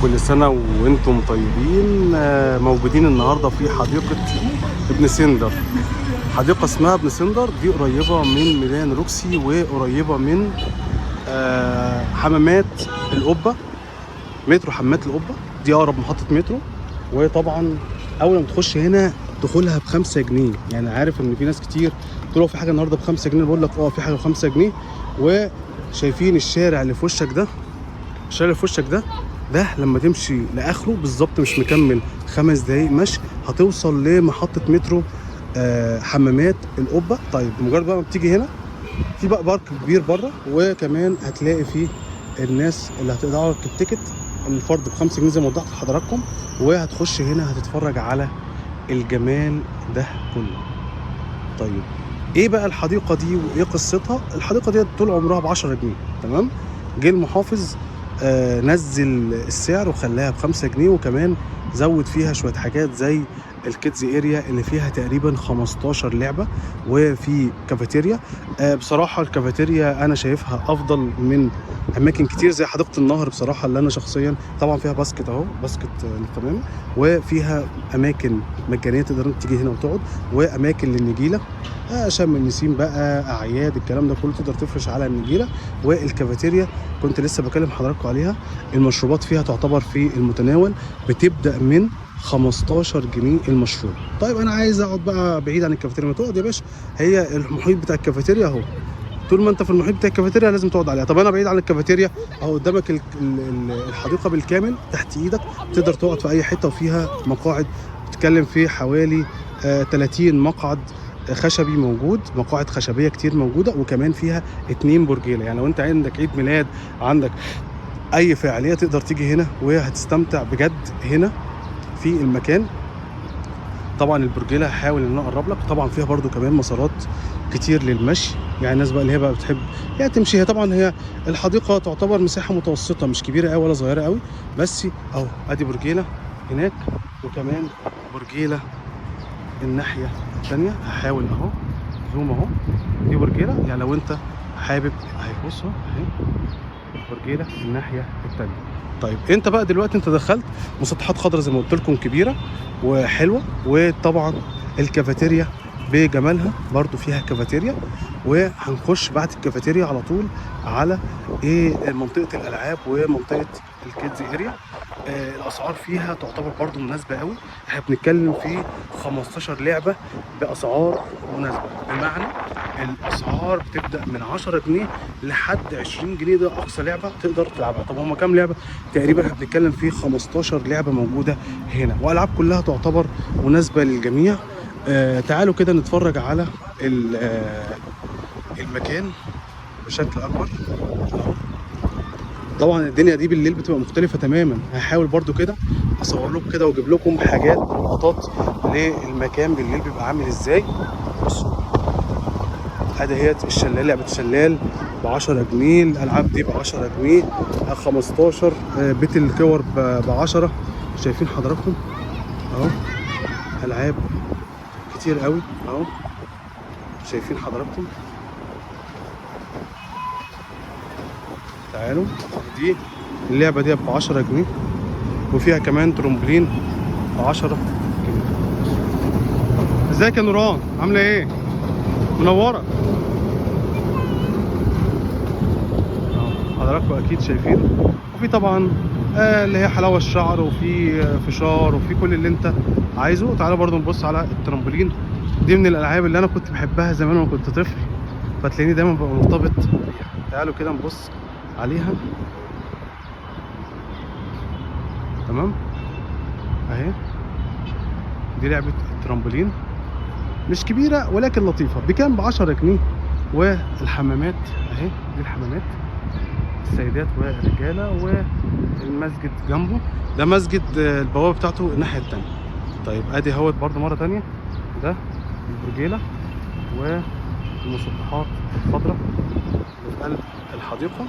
كل سنة وانتم طيبين. موجودين النهاردة في حديقة ابن سندر. حديقة اسمها ابن سندر، دي قريبة من ميدان روكسي وقريبة من حمامات القبة، مترو حمامات القبة، دي أقرب محطة مترو. وطبعا أول ما تخش هنا دخولها ب5 جنيه، يعني عارف إن في ناس كتير تقول في حاجة النهاردة ب5 جنيه، بقول لك في حاجة ب5 جنيه. وشايفين الشارع اللي في وشك ده، الشارع اللي في وشك ده لما تمشي لاخره بالظبط مش مكمل 5 دقايق مشي هتوصل لمحطه مترو حمامات القبه. طيب بمجرد بقى ما بتيجي هنا في بقى بارك كبير بره، وكمان هتلاقي فيه الناس اللي هتقطع لك التيكت الفرد ب5 جنيه زي ما وضحت لحضراتكم، وهتخش هنا هتتفرج على الجمال ده كله. طيب ايه بقى الحديقه دي وايه قصتها؟ الحديقه دي طول عمرها ب10 جنيه، تمام. جه المحافظ نزل السعر وخلاها ب5 جنيه، وكمان زود فيها شويه حاجات زي الكيدز اريا اللي فيها تقريبا 15 لعبه، وفي كافيتيريا. بصراحه الكافيتيريا انا شايفها افضل من اماكن كتير زي حديقه النهر بصراحه، اللي انا شخصيا طبعا فيها باسكت اهو، باسكت تمام، وفيها اماكن مجانيه تقدر انت تيجي هنا وتقعد، واماكن للنجيله، شم النسيم بقى، اعياد، الكلام ده كله تقدر تفرش على النجيله. والكافيتيريا كنت لسه بكلم حضراتكم عليها، المشروبات فيها تعتبر في المتناول، بتبدا من 15 جنيه المشروب. طيب انا عايز اقعد بقى بعيد عن الكافيتيريا، ما تقعد يا باشا، هي المحيط بتاع الكافيتيريا اهو، طول ما انت في المحيط بتاع الكافيتيريا لازم تقعد عليها. طب انا بعيد عن الكافيتيريا اهو، قدامك الحديقه بالكامل تحت ايدك، تقدر تقعد في اي حته، وفيها مقاعد بتتكلم في حوالي 30 مقعد خشبي موجود، مقاعد خشبيه كتير موجوده، وكمان فيها 2 برجيله، يعني لو انت عندك عيد ميلاد، عندك اي فعاليه تقدر تيجي هنا وهتستمتع بجد هنا في المكان. طبعا البرجيله هحاول ان انا اقرب لك، طبعا فيها برده كمان مسارات كتير للمشي، يعني الناس بقى اللي هي بقى بتحب يعني تمشي. هي طبعا هي الحديقه تعتبر مساحه متوسطه، مش كبيره قوي ولا صغيره قوي، بس اهو ادي برجيله هناك، وكمان برجيله الناحيه الثانيه، هحاول اهو زوم اهو، دي برجيله، يعني لو انت حابب اهي، بص اهو اهي برجيله الناحيه الثانيه. طيب انت بقى دلوقتي انت دخلت مسطحات خضراء زي ما قلت لكم كبيره وحلوه، وطبعا الكافيتيريا بجمالها برضو فيها كافيتيريا، وهنخش بعد الكافيتيريا على طول على منطقه الالعاب ومنطقه الكيدز اريا. الاسعار فيها تعتبر برضو مناسبه قوي، احنا بنتكلم في 15 لعبه باسعار مناسبه، بمعنى الاسعار بتبدا من 10 جنيه لحد 20 جنيه، ده اقصى لعبه تقدر تلعبها. طب هم كام لعبه؟ تقريبا احنا بنتكلم في 15 لعبه موجوده هنا، والعاب كلها تعتبر مناسبه للجميع. تعالوا كده نتفرج على المكان بشكل اكبر. طبعا الدنيا دي بالليل بتبقى مختلفه تماما، هحاول برضو كده اصور لكم كده واجيب لكم حاجات لقطات للمكان بالليل بيبقى عامل ازاي. بصوا ادي هي الشلال، لعبه الشلال ب10 جنيه، الالعاب دي ب10 جنيه، 15 بيت الكور ب10. شايفين حضراتكم اهو العاب كتير قوي اهو، شايفين حضراتكم. تعالوا دي اللعبه دي ب10 جنيه، وفيها كمان ترومبلين ب10 جنيه. ازيك يا نوران، عامله ايه؟ منوره. حضراتكم اكيد شايفين، وفي طبعا اللي هي حلاوه الشعر، وفي فشار، وفي كل اللي انت عايزه. تعالوا برضو نبص على الترامبولين، دي من الالعاب اللي انا كنت بحبها زمان وانا كنت طفل، فتلاقيني دايما ببقى مرتبط بيها. تعالوا كده نبص عليها، تمام اهي، دي لعبه الترامبولين مش كبيره ولكن لطيفه، بكام؟ ب10 جنيه. والحمامات اهي، دي الحمامات السيدات والرجاله، والمسجد جنبه، ده مسجد البوابه بتاعته الناحيه الثانيه. طيب ادي اهوت برده مره ثانيه، ده البرجيله والمسطحات الخضراء في قلب الحديقه.